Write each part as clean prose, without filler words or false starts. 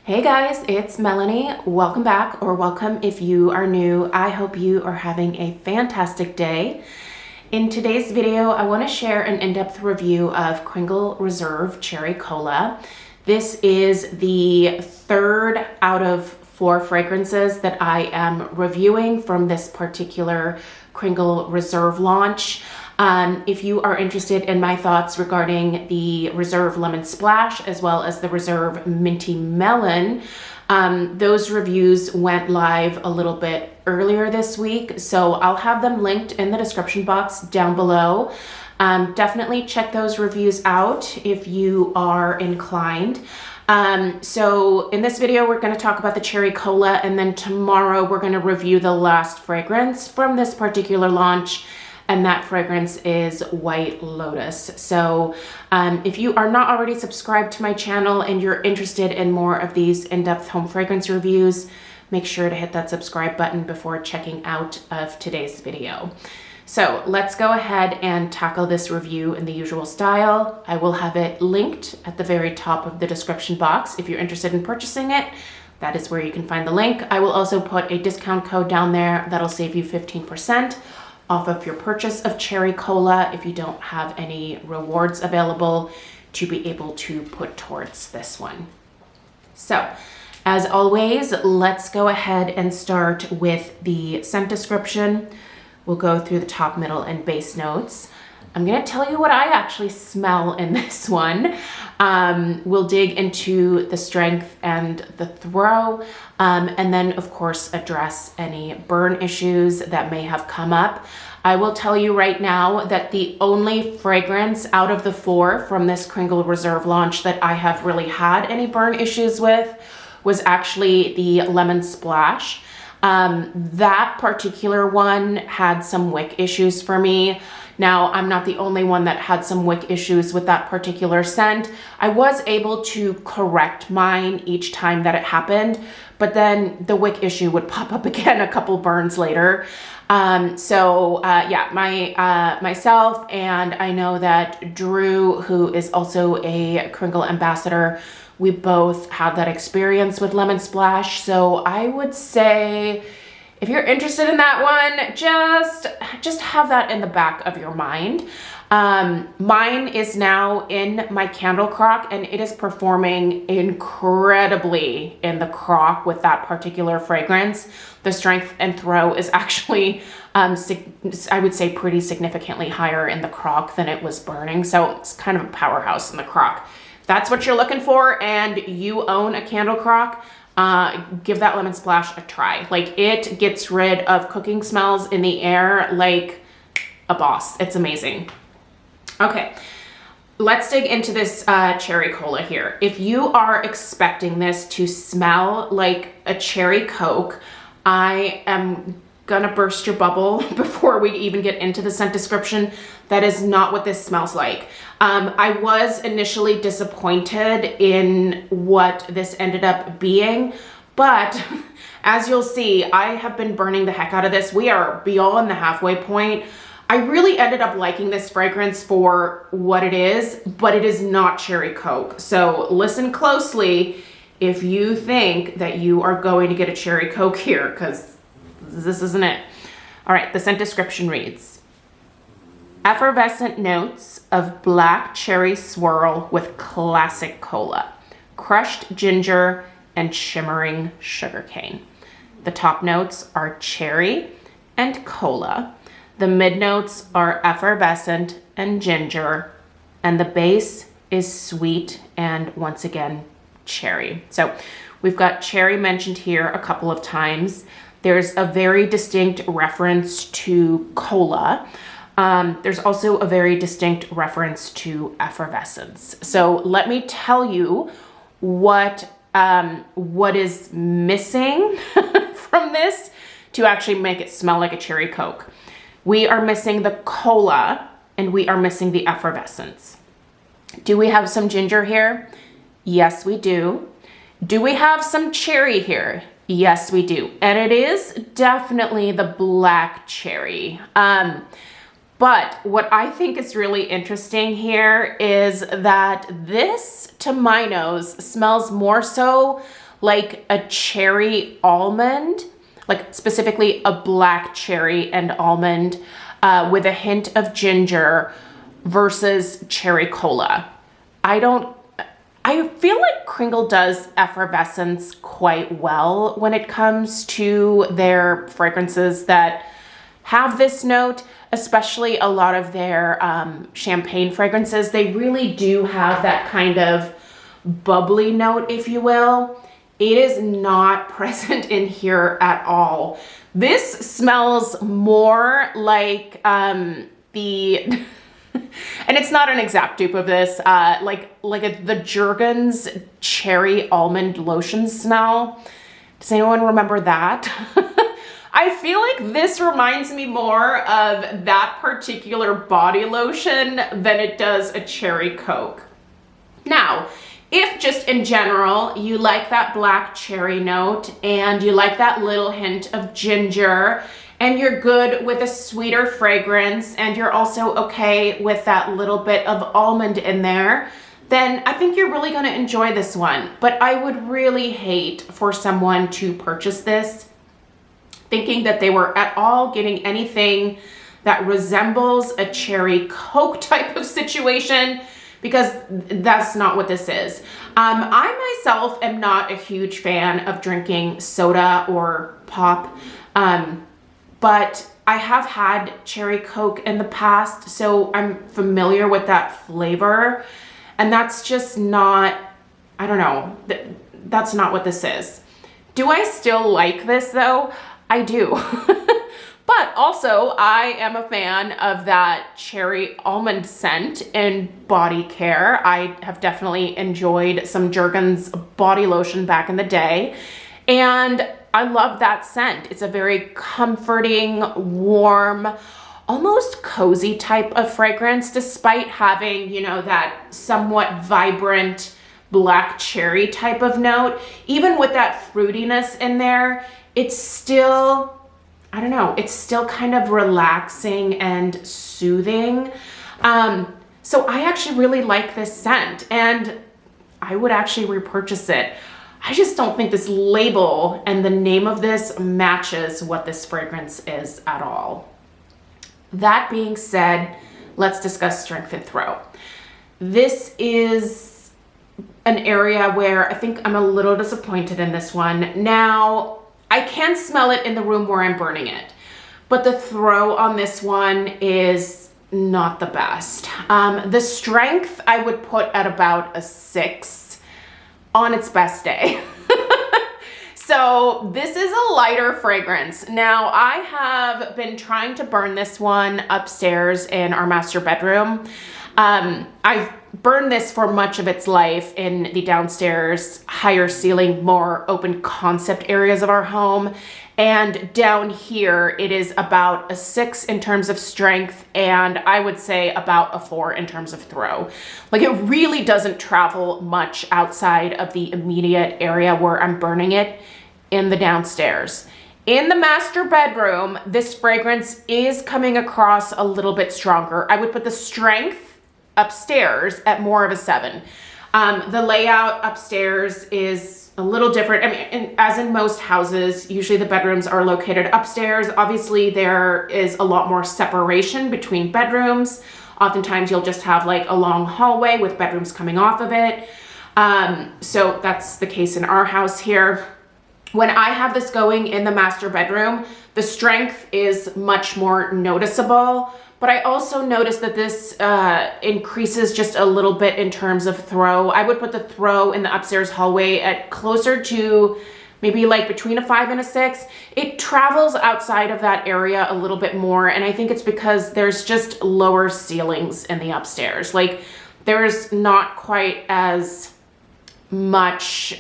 Hey guys, it's Melanie. Welcome back, or welcome if you are new. I hope you are having a fantastic day. In today's video, I want to share an in-depth review of Kringle Reserve Cherry Cola. This is the third out of 4 fragrances that I am reviewing from this particular Kringle Reserve launch. If you are interested in my thoughts regarding the Reserve Lemon Splash as well as the Reserve Minty Melon, those reviews went live a little bit earlier this week, so I'll have them linked in the description box down below. Definitely check those reviews out if you are inclined. So in this video, we're going to talk about the Cherry Cola, and then tomorrow we're going to review the last fragrance from this particular launch. And that fragrance is White Lotus. So if you are not already subscribed to my channel and you're interested in more of these in-depth home fragrance reviews, make sure to hit that subscribe button before checking out of today's video. So let's go ahead and tackle this review in the usual style. I will have it linked at the very top of the description box. If you're interested in purchasing it, that is where you can find the link. I will also put a discount code down there that'll save you 15% off of your purchase of Cherry Cola if you don't have any rewards available to be able to put towards this one. So, as always, let's go ahead and start with the scent description. We'll go through the top, middle, and base notes. I'm gonna tell you what I actually smell in this one. We'll dig into the strength and the throw, and then of course address any burn issues that may have come up. I will tell you right now that the only fragrance out of the 4 from this Kringle Reserve launch that I have really had any burn issues with was actually the Lemon Splash. That particular one had some wick issues for me. Now, I'm not the only one that had some wick issues with that particular scent. I was able to correct mine each time that it happened, but then the wick issue would pop up again a couple burns later. Myself, and I know that Drew, who is also a Kringle ambassador, we both had that experience with Lemon Splash. So I would say, if you're interested in that one, just have that in the back of your mind. Mine is now in my candle crock, and it is performing incredibly in the crock with that particular fragrance. The strength and throw is actually, I would say, pretty significantly higher in the crock than it was burning. So it's kind of a powerhouse in the crock. If that's what you're looking for and you own a candle crock, give that Lemon Splash a try. Like, it gets rid of cooking smells in the air like a boss. It's amazing. Okay, let's dig into this Cherry Cola here. If you are expecting this to smell like a cherry Coke, I am gonna burst your bubble before we even get into the scent description. That is not what this smells like. I was initially disappointed in what this ended up being, but as you'll see, I have been burning the heck out of this. We are beyond the halfway point. I really ended up liking this fragrance for what it is, but it is not cherry Coke. So listen closely if you think that you are going to get a cherry Coke here, because this isn't it. All right, the scent description reads: effervescent notes of black cherry swirl with classic cola, crushed ginger, and shimmering sugarcane. The top notes are cherry and cola. The mid notes are effervescent and ginger, and the base is sweet and, once again, cherry. So we've got cherry mentioned here a couple of times. There's a very distinct reference to cola. There's also a very distinct reference to effervescence. So let me tell you what is missing from this to actually make it smell like a cherry Coke. We are missing the cola and we are missing the effervescence. Do we have some ginger here? Yes, we do. Do we have some cherry here? Yes, we do. And it is definitely the black cherry. But what I think is really interesting here is that this, to my nose, smells more so like a cherry almond, like specifically a black cherry and almond with a hint of ginger versus cherry cola. I feel like Kringle does effervescence quite well when it comes to their fragrances that have this note, especially a lot of their champagne fragrances. They really do have that kind of bubbly note, if you will. It is not present in here at all. This smells more like the... And it's not an exact dupe of this, the Jergens cherry almond lotion smell. Does anyone remember that? I feel like this reminds me more of that particular body lotion than it does a cherry Coke. Now, if just in general you like that black cherry note and you like that little hint of ginger, and you're good with a sweeter fragrance, and you're also okay with that little bit of almond in there, then I think you're really gonna enjoy this one. But I would really hate for someone to purchase this thinking that they were at all getting anything that resembles a cherry Coke type of situation, because that's not what this is. I myself am not a huge fan of drinking soda or pop. But I have had cherry Coke in the past, so I'm familiar with that flavor. And that's just not, I don't know, that's not what this is. Do I still like this though? I do. But also I am a fan of that cherry almond scent in body care. I have definitely enjoyed some Jergens body lotion back in the day. And I love that scent. It's a very comforting, warm, almost cozy type of fragrance, despite having, you know, that somewhat vibrant black cherry type of note. Even with that fruitiness in there, it's still, I don't know, it's still kind of relaxing and soothing. So I actually really like this scent, and I would actually repurchase it. I just don't think this label and the name of this matches what this fragrance is at all. That being said, let's discuss strength and throw. This is an area where I think I'm a little disappointed in this one. Now, I can smell it in the room where I'm burning it, but the throw on this one is not the best. The strength I would put at about a 6 on its best day. So this is a lighter fragrance. Now, I have been trying to burn this one upstairs in our master bedroom. I've burned this for much of its life in the downstairs, higher ceiling, more open concept areas of our home. And down here, it is about a 6 in terms of strength, and I would say about a 4 in terms of throw. Like, it really doesn't travel much outside of the immediate area where I'm burning it in the downstairs. In the master bedroom, this fragrance is coming across a little bit stronger. I would put the strength upstairs at more of a 7. The layout upstairs is a little different. I mean, as in most houses, usually the bedrooms are located upstairs. Obviously, there is a lot more separation between bedrooms. Oftentimes, you'll just have like a long hallway with bedrooms coming off of it. So that's the case in our house here. When I have this going in the master bedroom, the strength is much more noticeable. But I also noticed that this increases just a little bit in terms of throw. I would put the throw in the upstairs hallway at closer to maybe like between a 5 and a 6. It travels outside of that area a little bit more, and I think it's because there's just lower ceilings in the upstairs. Like, there's not quite as much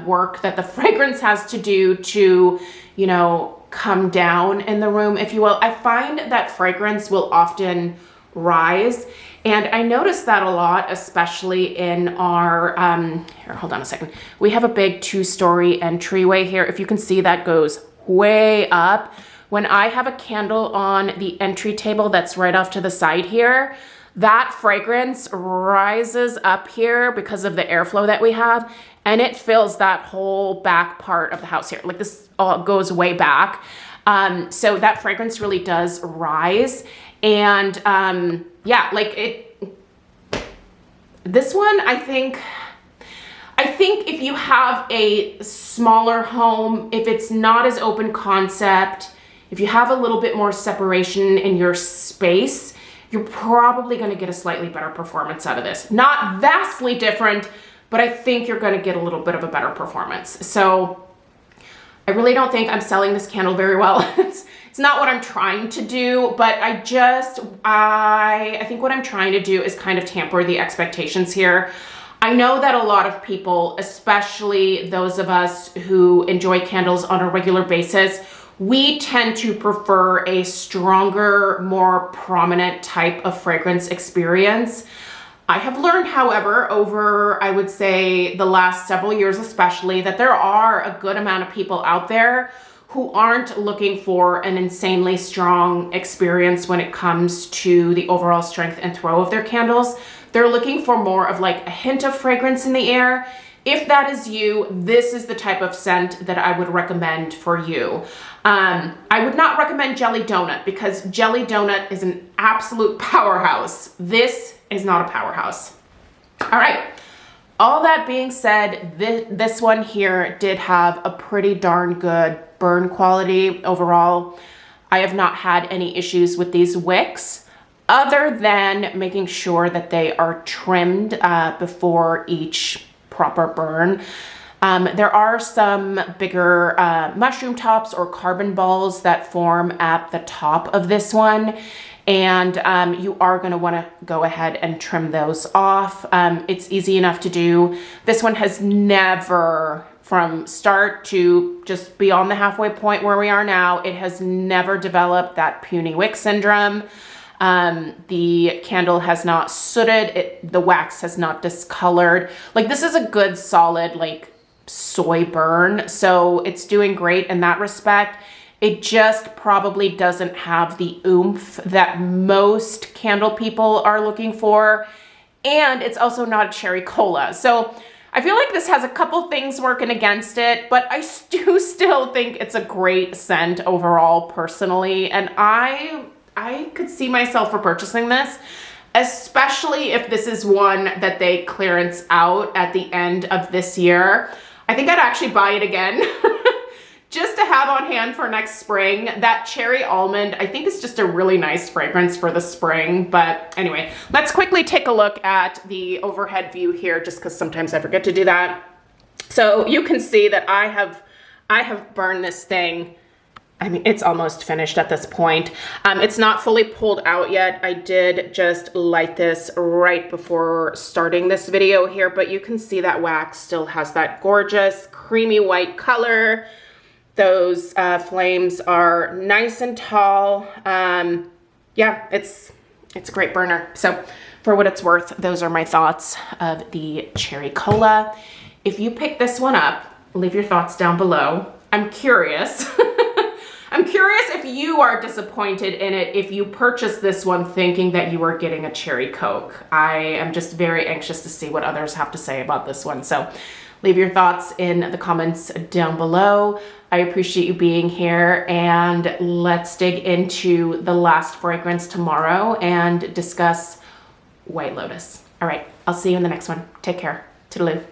work that the fragrance has to do to, you know, come down in the room, if you will. I find that fragrance will often rise, and I notice that a lot, especially in our, here, hold on a second. We have a big 2-story entryway here. If you can see, that goes way up. when I have a candle on the entry table that's right off to the side here, that fragrance rises up here because of the airflow that we have, and it fills that whole back part of the house here. Like this all goes way back. So that fragrance really does rise. And yeah, like this one, I think if you have a smaller home, if it's not as open concept, if you have a little bit more separation in your space, you're probably going to get a slightly better performance out of this. Not vastly different, but I think you're going to get a little bit of a better performance. So I really don't think I'm selling this candle very well. It's not what I'm trying to do, but I think what I'm trying to do is kind of tamper the expectations here. I know that a lot of people, especially those of us who enjoy candles on a regular basis, we tend to prefer a stronger, more prominent type of fragrance experience. I have learned, however, over, I would say, the last several years especially, that there are a good amount of people out there who aren't looking for an insanely strong experience when it comes to the overall strength and throw of their candles. They're looking for more of like a hint of fragrance in the air. If that is you, this is the type of scent that I would recommend for you. I would not recommend Jelly Donut because Jelly Donut is an absolute powerhouse. This is not a powerhouse. All right. All that being said, this one here did have a pretty darn good burn quality overall. I have not had any issues with these wicks other than making sure that they are trimmed before each proper burn. There are some bigger mushroom tops or carbon balls that form at the top of this one. And you are going to want to go ahead and trim those off. It's easy enough to do. This one has never, from start to just beyond the halfway point where we are now, it has never developed that puny wick syndrome. The candle has not sooted, the wax has not discolored. Like this is a good solid like soy burn, so it's doing great in that respect. It just probably doesn't have the oomph that most candle people are looking for. And it's also not a cherry cola. So I feel like this has a couple things working against it, but I do still think it's a great scent overall personally. And I could see myself for purchasing this, especially if this is one that they clearance out at the end of this year. I think I'd actually buy it again. Just to have on hand for next spring. That cherry almond, I think is just a really nice fragrance for the spring. But anyway, let's quickly take a look at the overhead view here, just because sometimes I forget to do that. So you can see that I have burned this thing. I mean, it's almost finished at this point. It's not fully pulled out yet. I did just light this right before starting this video here, but you can see that wax still has that gorgeous creamy white color. Those flames are nice and tall. Yeah, it's a great burner. So for what it's worth, those are my thoughts of the cherry cola. If you pick this one up, leave your thoughts down below. I'm curious. I'm curious if you are disappointed in it, if you purchased this one thinking that you were getting a cherry Coke. I am just very anxious to see what others have to say about this one. So leave your thoughts in the comments down below. I appreciate you being here, and let's dig into the last fragrance tomorrow and discuss White Lotus. All right, I'll see you in the next one. Take care. Toodaloo.